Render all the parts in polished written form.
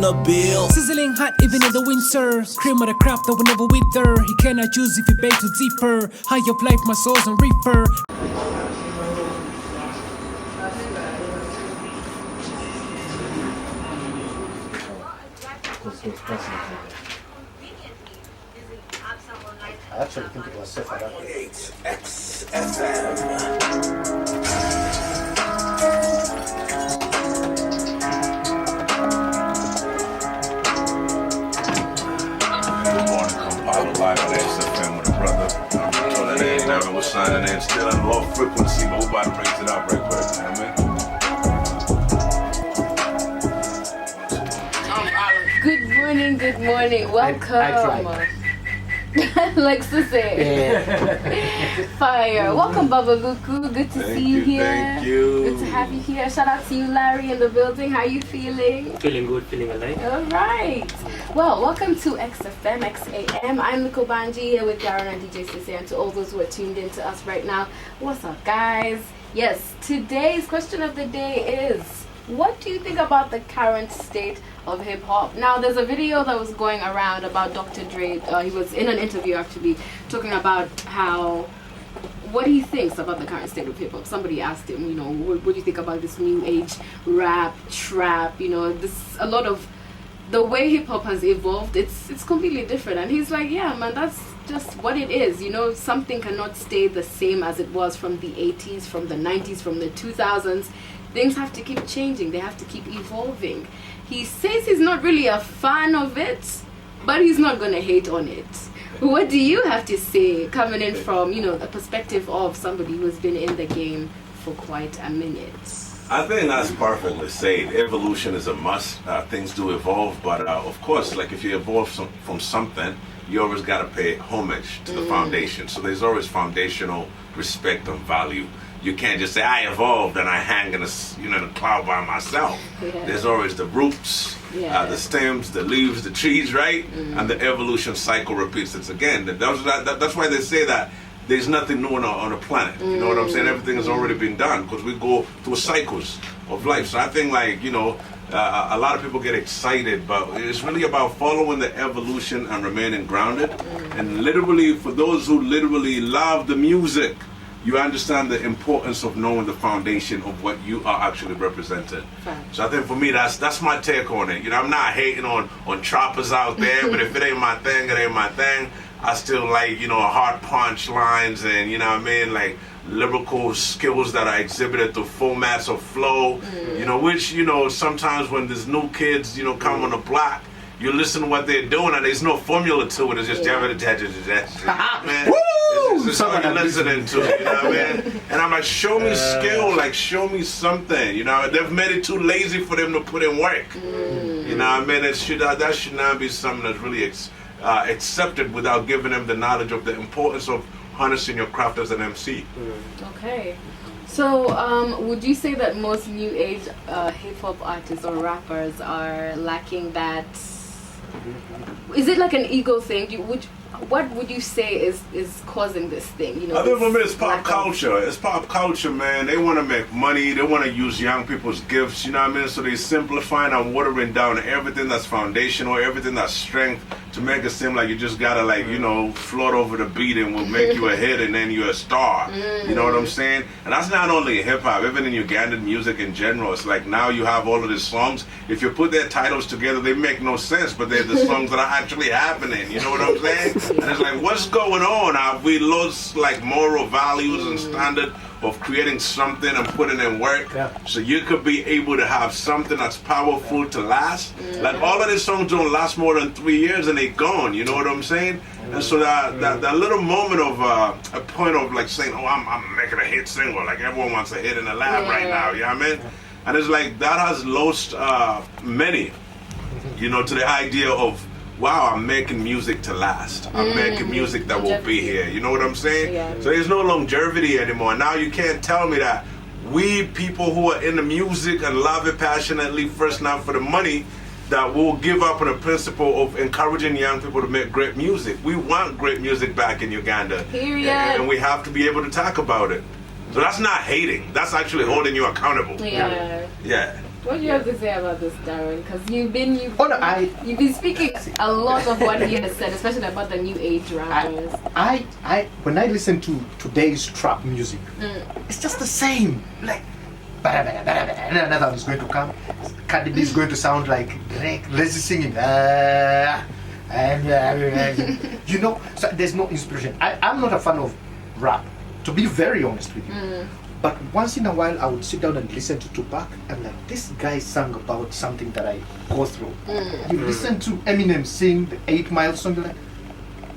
Sizzling hot even in the winter. Cream of the crop that will never wither. He cannot choose if he bake too deeper. High of life, my soul's on reaper. I actually think it was set for that. XFM. Good morning, Paapa live on XFM with a brother. So that ain't never was signing in, still in low frequency, but we about to raise it up right quick, you know what I mean? Good morning, welcome. Like Cisse. Yeah. Fire. Welcome, Babaluku. Good to see you here. Thank you. Good to have you here. Shout out to you, Larry, in the building. How are you feeling? Feeling good, feeling alive. All right. Well, welcome to XFM, XAM. I'm Likkle Bangi here with Daron and DJ Cisse, and to all those who are tuned in to us right now. What's up, guys? Yes, today's question of the day is, what do you think about the current state of hip hop? Now, there's a video that was going around about Dr. Dre. He was in an interview actually talking about what he thinks about the current state of hip hop. Somebody asked him, you know, what do you think about this new age rap, trap? You know, this a lot of the way hip hop has evolved. It's completely different. And he's like, yeah, man, that's just what it is. You know, something cannot stay the same as it was from the 80s, from the 90s, from the 2000s. Things have to keep changing. They have to keep evolving. He says he's not really a fan of it, but he's not going to hate on it. What do you have to say, coming in from, you know, the perspective of somebody who's been in the game for quite a minute? I think that's perfectly said. Evolution is a must. Things do evolve, but of course, like if you evolve from something, you always got to pay homage to the foundation. So there's always foundational respect and value. You can't just say I evolved and I hang in the cloud by myself. Yeah. There's always the roots, the stems, the leaves, the trees, right? And the evolution cycle repeats itself again. That's why they say that there's nothing new on the planet. You know what I'm saying? Everything has already been done because we go through cycles of life. So I think, like, you know, a lot of people get excited, but it's really about following the evolution and remaining grounded. And literally, for those who literally love the music, you understand the importance of knowing the foundation of what you are actually representing. So I think for me, that's my take on it. You know, I'm not hating on trappers out there, but if it ain't my thing, it ain't my thing. I still like, you know, hard punch lines and, you know what I mean, like lyrical skills that are exhibited through formats of flow, you know, which, you know, sometimes when there's new kids, you know, come on the block, you listen to what they're doing and there's no formula to it. It's just man. It's just what you're listening to, you know what I mean? And I'm like, show me skill, like show me something. You know, they've made it too lazy for them to put in work. You know what I mean? That should not be something that's really accepted without giving them the knowledge of the importance of harnessing your craft as an MC. Okay. So, would you say that most new age hip-hop artists or rappers are lacking that? Is it like an ego thing? What would you say is causing this thing? You know, I think for me it's pop culture. It's pop culture, man. They want to make money. They want to use young people's gifts, you know what I mean? So they simplifying and watering down everything that's foundational, everything that's strength, to make it seem like you just gotta, like, you know, float over the beat and will make you a hit and then you're a star. You know what I'm saying? And that's not only hip hop, even in Ugandan music in general. It's like now you have all of these songs. If you put their titles together, they make no sense, but they're the songs that are actually happening. You know what I'm saying? And it's like, what's going on? Have we lost like moral values and standard of creating something and putting in work so you could be able to have something that's powerful to last? Like all of these songs don't last more than 3 years and they're gone, you know what I'm saying? And so that little moment of a point of like saying, oh, I'm making a hit single, like everyone wants a hit in the lab right now, you know what I mean? And it's like that has lost many, you know, to the idea of, wow, I'm making music to last. I'm making music that will be here. You know what I'm saying? So there's no longevity anymore. Now you can't tell me that we people who are in the music and love it passionately, first not for the money, that will give up on the principle of encouraging young people to make great music. We want great music back in Uganda. Period. And we have to be able to talk about it. So that's not hating. That's actually holding you accountable. Yeah. Yeah. What do you have to say about this, Daron? Because you've been speaking a lot of what he has said, especially about the new age rappers. When I listen to today's trap music, it's just the same. Like, another one is going to come. Cardi B is going to sound like Drake, lazy singing. You know, so there's no inspiration. I'm not a fan of rap, to be very honest with you. But once in a while, I would sit down and listen to Tupac. I'm like, this guy sang about something that I go through. You listen to Eminem sing the 8 Mile song, you're like,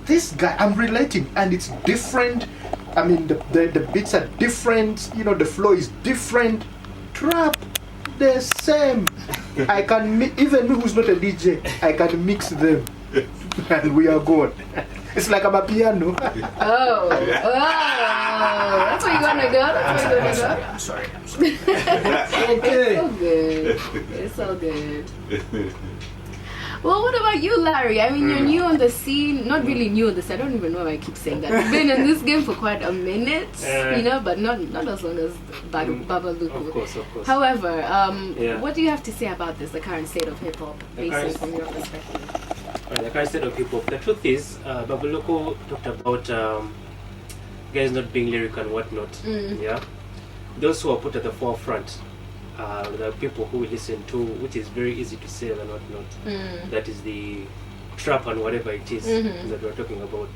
this guy, I'm relating, and it's different. I mean, the beats are different. You know, the flow is different. Trap, the same. I can even me who's not a DJ, I can mix them, and we are good. It's like I'm a piano. Oh, that's where you want to go. That's where you want to go. I'm sorry. It's so good. It's so good. Well, what about you, Larry? I mean, you're new on the scene. Not really new on the scene. I don't even know why I keep saying that. You've been in this game for quite a minute, you know, but not as long as Babaluku. Of course. However, what do you have to say about this, the current state of hip hop, based from your perspective? The current state of hip hop. The truth is, Babaluku talked about guys not being lyrical and whatnot. Yeah, those who are put at the forefront. The people who we listen to, which is very easy to sell and whatnot. That is the trap and whatever it is that we're talking about.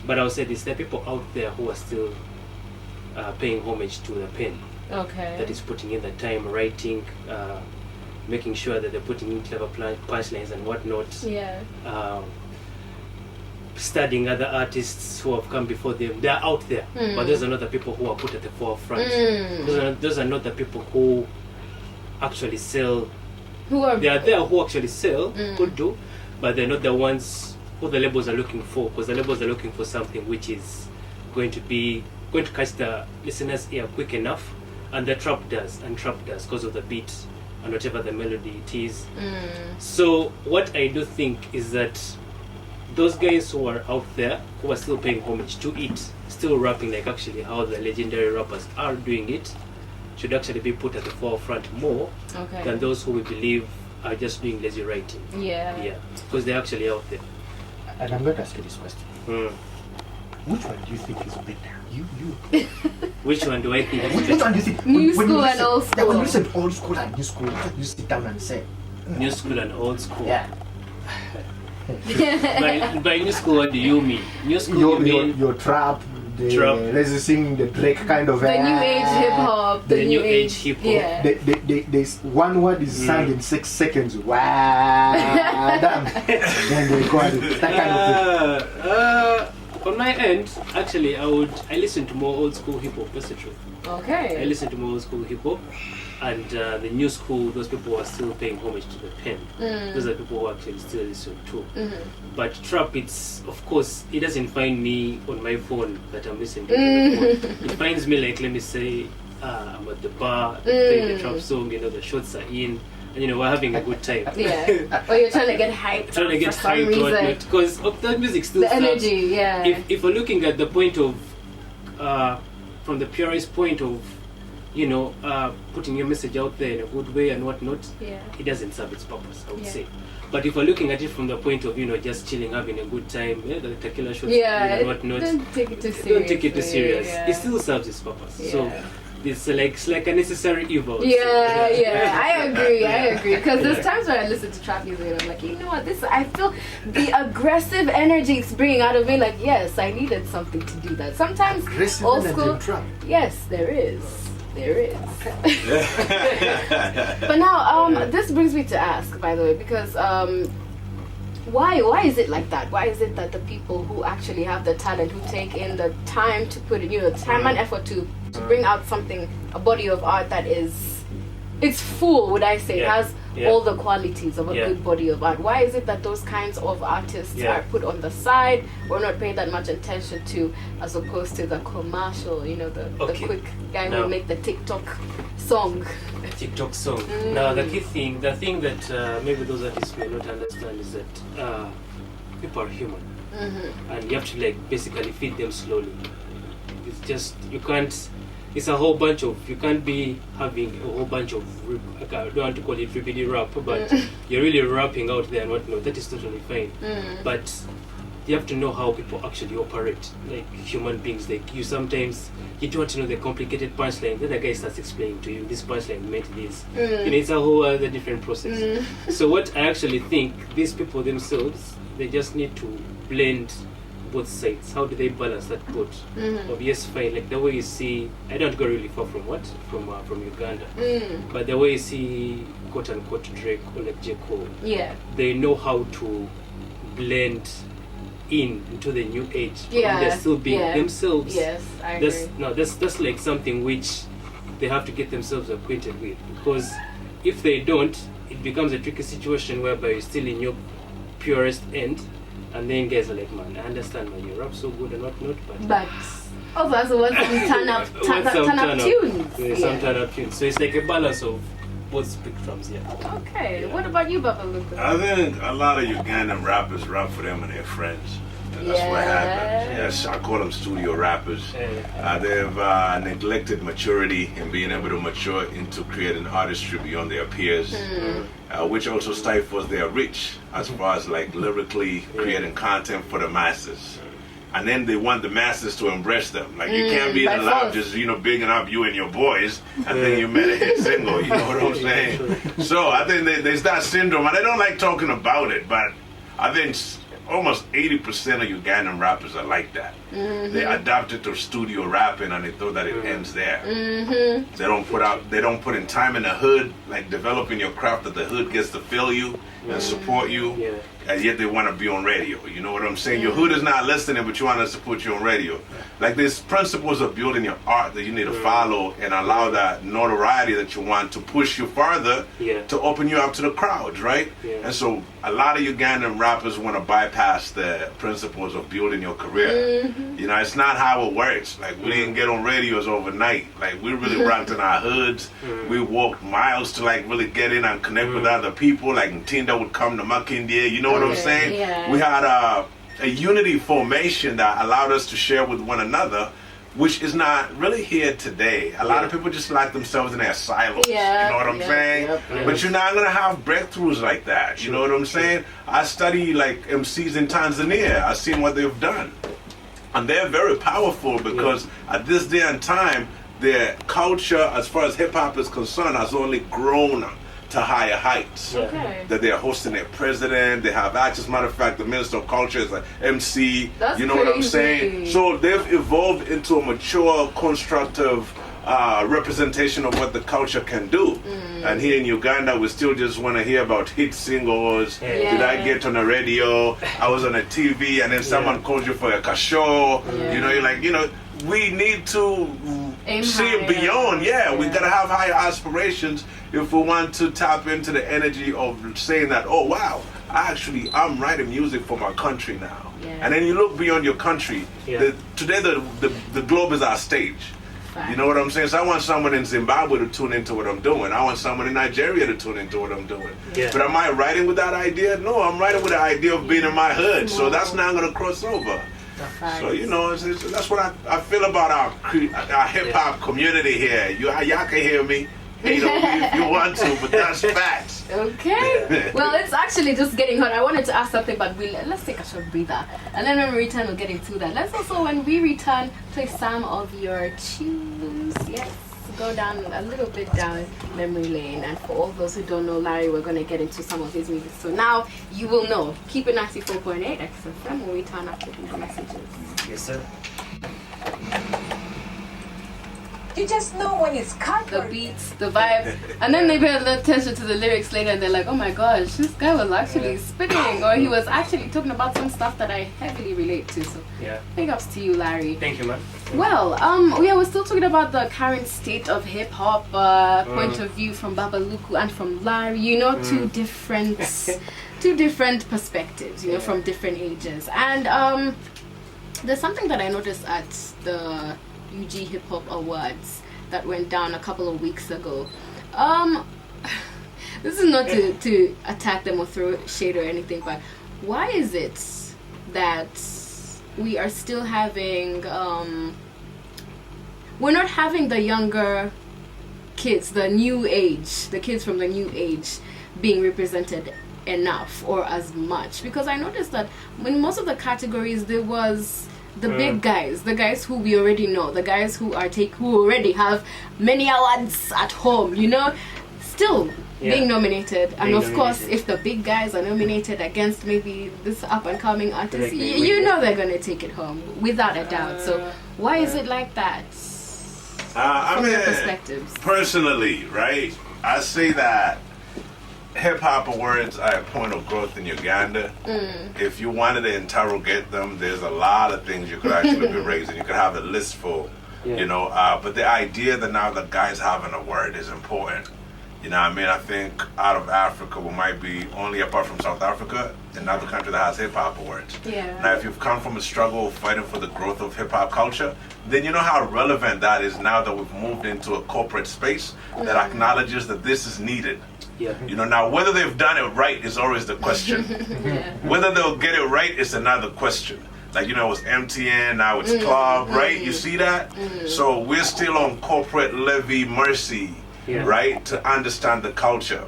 But I'll say this: there are people out there who are still paying homage to the pen. Okay. That is putting in the time, writing, making sure that they're putting in clever punchlines and whatnot. Yeah. Studying other artists who have come before them. They are out there, but those are not the people who are put at the forefront. Those are not the people who actually sell. They are there who actually sell, could do, but they're not the ones who the labels are looking for, because the labels are looking for something which is going to catch the listener's ear quick enough, and the trap does because of the beat and whatever the melody it is. So what I do think is that those guys who are out there, who are still paying homage to it, still rapping like actually how the legendary rappers are doing it, should actually be put at the forefront more than those who we believe are just doing lazy writing. Yeah, because they're actually out there. And I'm going to ask you this question. Which one do you think is better? You. Which one do I think is Which better? one do you think? New school and old school. Yeah, when you listen to old school and new school, you sit down and say, New school and old school. yeah. By new school, what do you mean? New school, you mean your trap, Trap. let's sing the Drake kind of The new age hip hop. the new age hip hop. Yeah. There's one word is sung in 6 seconds. Wow, damn. Then they call it that kind of thing. On my end, actually, I listen to more old school hip hop. That's the truth. Okay. I listen to more old school hip hop, and the new school, those people are still paying homage to the pen. Those are people who actually still listen to. But trap, it's of course, it doesn't find me on my phone that I'm listening to. It finds me like, let me say, I'm at the bar, playing the trap song. You know, the shots are in. And, you know, we're having a good time. Yeah. Or you're trying to get hyped. Trying to get for some hyped or reason. whatnot, because the music still The serves. energy, yeah. If we're looking at the point of, from the purest point of, you know, putting your message out there in a good way and whatnot, it doesn't serve its purpose, I would say. But if we're looking at it from the point of, you know, just chilling, having a good time, the tequila shots and whatnot, don't take it too serious. don't take it too serious. It still serves its purpose. So it's like a necessary evil. I agree. Because there's times when I listen to trap music and I'm like, you know what, I feel the aggressive energy it's bringing out of me. Like, yes, I needed something to do that. Sometimes Aggressive old energy school. in trap. Yes, there is. But now, this brings me to ask, by the way, because why is it like that? Why is it that the people who actually have the talent, who take in the time to put in, you know, time and effort to bring out something, a body of art that is, it's full, would I say, it has all the qualities of a good body of art. Why is it that those kinds of artists are put on the side or not paid that much attention to, as opposed to the commercial, you know, the quick guy who will make the TikTok song? TikTok song. Now the thing that maybe those artists may not understand is that people are human, and you have to like basically feed them slowly. It's just, you can't it's a whole bunch of, you can't be having a whole bunch of, I don't want to call it ribbity rap, but you're really rapping out there and whatnot. That is totally fine. But you have to know how people actually operate, like human beings. Like you sometimes, you don't want to know the complicated punchline. Then the guy starts explaining to you, this punchline meant this. You know, it's a whole other different process. So what I actually think, these people themselves, they just need to blend both sides. How do they balance that both? Of yes, fine, like the way you see, I don't go really far from from Uganda, but the way you see quote unquote Drake or like J. Cole, they know how to blend into the new age. They're still being themselves. Yes, I agree. That's like something which they have to get themselves acquainted with, because if they don't, it becomes a tricky situation whereby you're still in your purest end. And then guys are like, man, I understand, man, you rap so good and whatnot, but also want some turn up tunes. Some turn up tunes. So it's like a balance of both spectrums, Okay, what about you, Babaluku? I think a lot of Ugandan rappers rap for them and their friends. That's what happens. Yes, I call them studio rappers. They've neglected maturity and being able to mature into creating artistry beyond their peers, which also stifles their reach as far as like lyrically creating content for the masses. And then they want the masses to embrace them. Like you can't be in the lab just bigging up you and your boys, and then you made a hit single. You know what I'm saying? So I think there's that syndrome, and I don't like talking about it, but I think almost 80% of Ugandan rappers are like that. They adapted to studio rapping and they thought that it ends there. They don't put in time in the hood, like developing your craft that the hood gets to feel you and support you. And yet they want to be on radio. You know what I'm saying? Your hood is not listening, but you want us to put you on radio. Like there's principles of building your art that you need to follow and allow that notoriety that you want to push you farther to open you up to the crowds, right? And so a lot of Ugandan rappers want to bypass the principles of building your career. You know, it's not how it works. Like we didn't get on radios overnight. Like we really rapped in our hoods. We walked miles to like really get in and connect with other people. Like Ntinda would come to Makindye, you know what I'm saying? We had a unity formation that allowed us to share with one another, which is not really here today. A lot of people just lock themselves in their silos. You know what I'm saying? But you're not gonna have breakthroughs like that. You know what I'm saying? I study like MCs in Tanzania. I've seen what they've done. And they're very powerful because at this day and time, their culture, as far as hip hop is concerned, has only grown to higher heights. That they're hosting their president, they have access. Matter of fact, the Minister of Culture is an MC. That's you know what I'm saying? So they've evolved into a mature, constructive representation of what the culture can do. And here in Uganda, we still just want to hear about hit singles. Did I get on the radio? I was on the TV, and then someone called you for a show. You know, you're like, we need to see beyond. We gotta have higher aspirations if we want to tap into the energy of saying that, oh wow, I'm writing music for my country now. And then you look beyond your country. Today the globe is our stage. You know what I'm saying? So I want someone in Zimbabwe to tune into what I'm doing. I want someone in Nigeria to tune into what I'm doing. But am I writing with that idea? No, I'm writing with the idea of being in my hood. So that's not going to cross over. So, that's what I feel about our hip-hop community here. Y'all can hear me. Hate on me if you want to, but that's facts. Okay. Well, it's actually just getting hot. I wanted to ask something, but let's take a short breather. And then when we return, we'll get into that. Let's also, when we return, play some of your tunes. Yes. Go down a little bit down memory lane. And for all those who don't know Larry, we're going to get into some of his music. So now you will know. Keep it 94.8 XFM when we return after these messages. Yes, sir. You just know when it's cut. The beats, the vibe, and then they pay a little attention to the lyrics later, and they're like, "Oh my gosh, this guy was actually spitting, or he was actually talking about some stuff that I heavily relate to." So, big ups to you, Larry. Thank you, man. Well, we're still talking about the current state of hip hop, point of view from Babaluku and from Larry. Two different perspectives. From different ages, and there's something that I noticed at the UG HipHop Awards that went down a couple of weeks ago. This is not to attack them or throw shade or anything, but why is it that we are still having we're not having the younger kids, the new age, the kids from the new age being represented enough or as much, because I noticed that in most of the categories there was the big guys, the guys who we already know, the guys who already have many awards at home, you know, still being nominated. And of course, if the big guys are nominated against maybe this up and coming artist, you know they're gonna take it home without a doubt. So why is it like that? I mean, perspectives. Personally, right? I say that hip hop awards are a point of growth in Uganda. If you wanted to interrogate them, there's a lot of things you could actually be raising. You could have a list full, you know. But the idea that now the guys have an award is important. You know what I mean? I think out of Africa, we might be only, apart from South Africa, another country that has hip hop awards. Now, if you've come from a struggle fighting for the growth of hip hop culture, then you know how relevant that is now that we've moved into a corporate space that acknowledges that this is needed. You know, now whether they've done it right is always the question. Whether they'll get it right is another question. Like, you know, it's MTN, now it's Club, right? You see that? So we're still on corporate levy mercy, right? To understand the culture.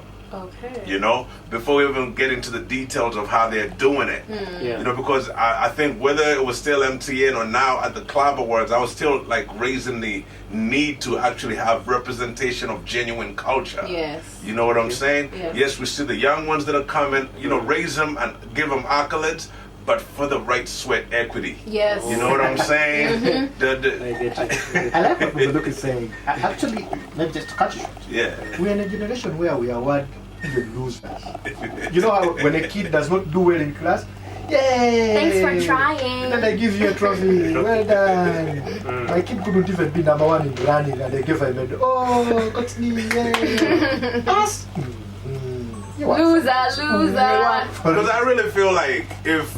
You know, before we even get into the details of how they're doing it. You know, because I think whether it was still MTN or now at the Club Awards, I was still like raising the need to actually have representation of genuine culture. You know what I'm saying? Yes, we see the young ones that are coming, you know, raise them and give them accolades, but for the right sweat equity. You know what I'm saying? I like what Babaluku is saying. Actually, maybe just to cut you short. We're in a generation where we award even losers. You know how when a kid does not do well in class, yay! Thanks for trying. And then they give you a trophy. Well done. My kid couldn't even be number one in running, and they gave her a medal. Oh, got me! Yay! Us. Loser. Because I really feel like if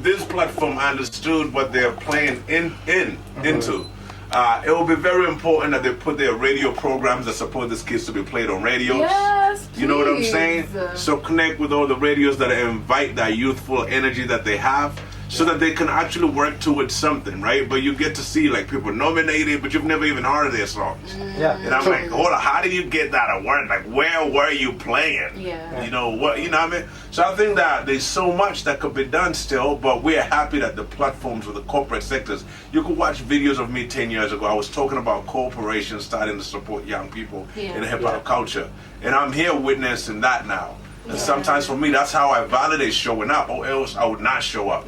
this platform understood what they're playing into, it will be very important that they put their radio programs that support these kids to be played on radios. Yes, please. You know what I'm saying? So connect with all the radios that invite that youthful energy that they have, so that they can actually work towards something, right? But you get to see like people nominated, but you've never even heard of their songs. And I'm like, hold on, how did you get that award? Like, where were you playing? You know what? You know what I mean? So I think that there's so much that could be done still, but we're happy that the platforms with the corporate sectors. You could watch videos of me 10 years ago. I was talking about corporations starting to support young people in hip hop culture, and I'm here witnessing that now. And sometimes for me, that's how I validate showing up, or else I would not show up.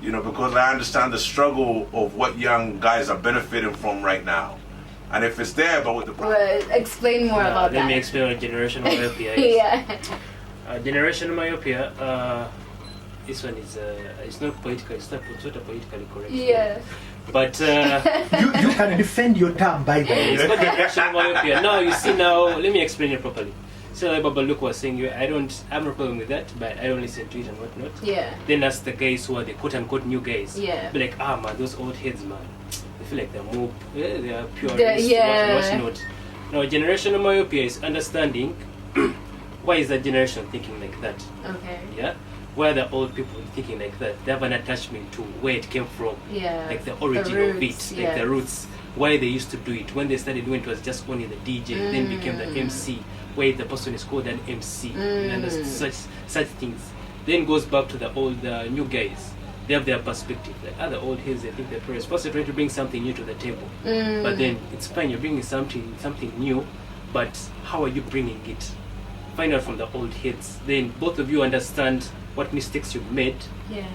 You know, because I understand the struggle of what young guys are benefiting from right now. And if it's there, but with the problem. Explain more about that. Let me explain what generational myopia is. Generational myopia, this one is, it's not political, it's not politically correct. But you can defend your term by the way. It's not generational myopia. No, you see now, let me explain it properly. So like Babaluku was saying, I have no problem with that, but I don't listen to it and whatnot. Then that's the guys who are the quote-unquote new guys. Be like, man, those old heads, man. I feel like they're more, they are pure, whatnot. Now, generational myopia is understanding why is that generation thinking like that. Why are the old people thinking like that? They have an attachment to where it came from, like the origin of it, like the roots, why they used to do it. When they started, when it was just only the DJ, then became the MC. Where the person is called an MC, and such things. Then goes back to the old new guys. They have their perspective. Like other old heads, they think they're supposed to try to bring something new to the table. But then it's fine, you're bringing something new, but how are you bringing it? Find out from the old heads. Then both of you understand what mistakes you've made,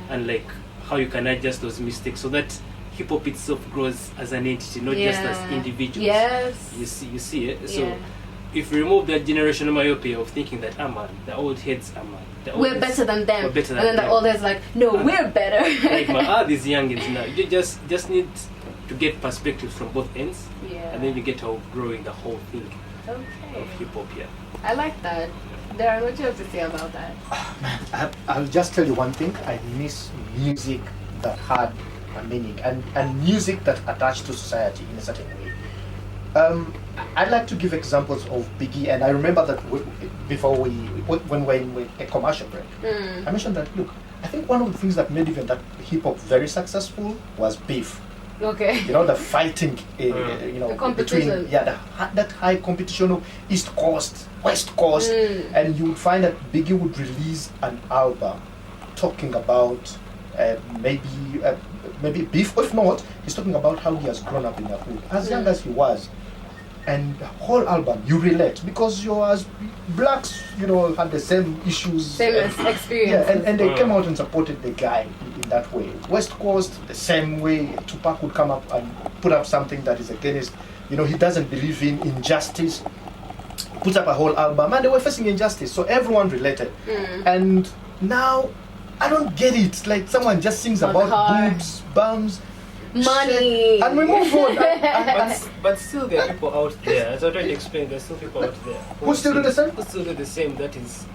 and like how you can adjust those mistakes so that hip hop itself grows as an entity, not just as individuals. You see it. So if we remove that generational myopia of thinking that man, the old heads we're better than them, and then the old heads like, no, we're better. Like these youngins now, you just need to get perspectives from both ends, and then you get to growing the whole thing of hip hop. I like that. Daron, what do you have to say about that? I'll just tell you one thing. I miss music that had a meaning and music that attached to society in a certain way. I'd like to give examples of Biggie, and I remember that before when we were in a commercial break, I mentioned that, look, I think one of the things that made even that hip hop very successful was beef. Okay. You know, the fighting, you know, The competition. between that high competition of East Coast, West Coast, and you would find that Biggie would release an album talking about maybe beef. If not, he's talking about how he has grown up in the hood, as young as he was. And the whole album, you relate because you as blacks, you know, had the same issues. Same experience. Yeah, and they came out and supported the guy in that way. West Coast, the same way. Tupac would come up and put up something that is against, you know, he doesn't believe in injustice. Puts up a whole album, and they were facing injustice, so everyone related. And now, I don't get it. Like someone just sings about boobs, bums, money, shit, and we move on. But still, there are people out there. As I tried to explain, there's still people out there Who still do the same? Who still do the same. That is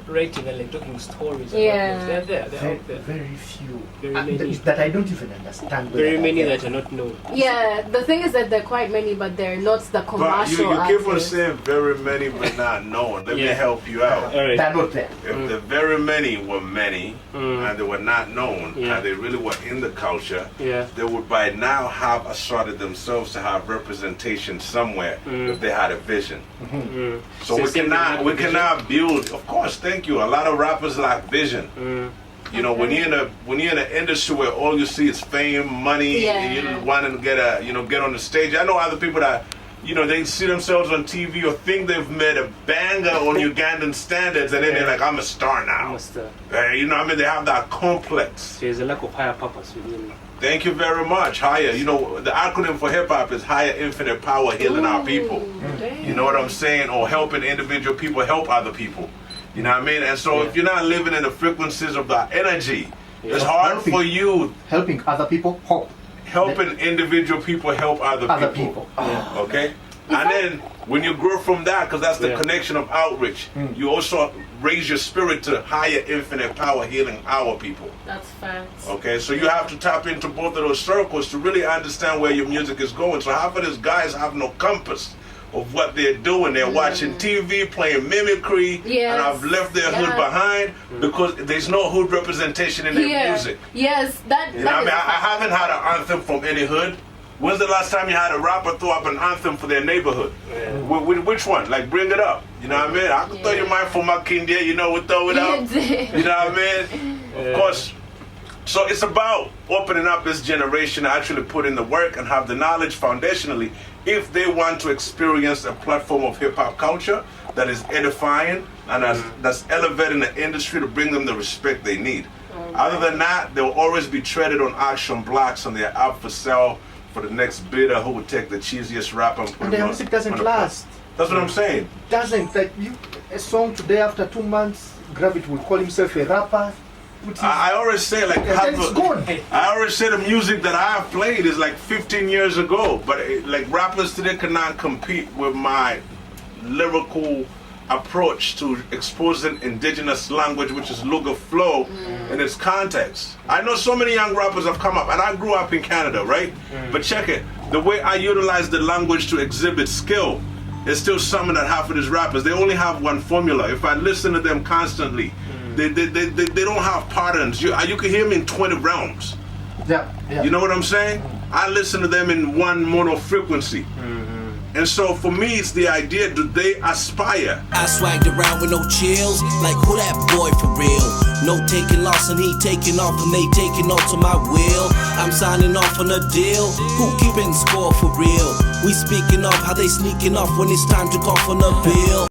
rating and like talking stories. Yeah. About this. They're there. They're out there. Very few. Very many. That I don't even understand. Very many that are not known. Yeah, the thing is that there are quite many, but they're not the But commercial you keep on artists. saying very many but not known. Let me help you out. All right. They're not there. If the very many were many and they were not known and they really were in the culture, they would by now have asserted themselves to have representation somewhere if they had a vision. So we cannot build. Of course, thank you. A lot of rappers lack vision. You know, when you're in an industry where all you see is fame, money, and you want to get on the stage. I know other people that, you know, they see themselves on TV or think they've made a banger on Ugandan standards, and then they're like, I'm a star now. You know, I mean, they have that complex. There's a lack of higher purpose within. Thank you very much. Higher, you know, the acronym for hip hop is higher infinite power, healing our people. You know what I'm saying? Or helping individual people help other people. You know what I mean? And so if you're not living in the frequencies of that energy, it's hard for you. Helping other people, helping individual people help other people. Okay? And then when you grow from that, because that's the connection of outreach, you also raise your spirit to higher infinite power, healing our people. That's facts. Okay, so you have to tap into both of those circles to really understand where your music is going. So half of these guys have no compass of what they're doing. They're watching TV, playing mimicry, and I've left their hood behind because there's no hood representation in their music. Yes, that. You know, I mean, I haven't had an anthem from any hood. When's the last time you had a rapper throw up an anthem for their neighborhood? Which one? Like, bring it up. You know what I mean? I could throw you mine for my Kindia, you know, we'll throw it up. You know what I mean? Of course. So it's about opening up this generation to actually put in the work and have the knowledge foundationally if they want to experience a platform of hip-hop culture that is edifying and that's elevating the industry to bring them the respect they need. Other than that, they'll always be treaded on auction blocks and they're out for sale for the next bidder who would take the cheesiest rap and put And it the on. music doesn't last. That's what I'm saying. Doesn't. Like, a song today, after 2 months, Gravity will call himself a rapper. I always say, like, it's gone. I always say the music that I have played is like 15 years ago, but like rappers today cannot compete with my lyrical approach to exposing indigenous language, which is Luga flow in its context. I know so many young rappers have come up, and I grew up in Canada, right? But check it, the way I utilize the language to exhibit skill is still something that half of these rappers, they only have one formula. If I listen to them constantly, they don't have patterns. You can hear me in 20 realms. You know what I'm saying? I listen to them in one mono frequency. And so for me, it's the idea, do they aspire? I swagged around with no chills, like who that boy for real? No taking loss and he taking off and they taking off to my will. I'm signing off on a deal, who keeping score for real? We speaking of how they sneaking off when it's time to cough on the bill.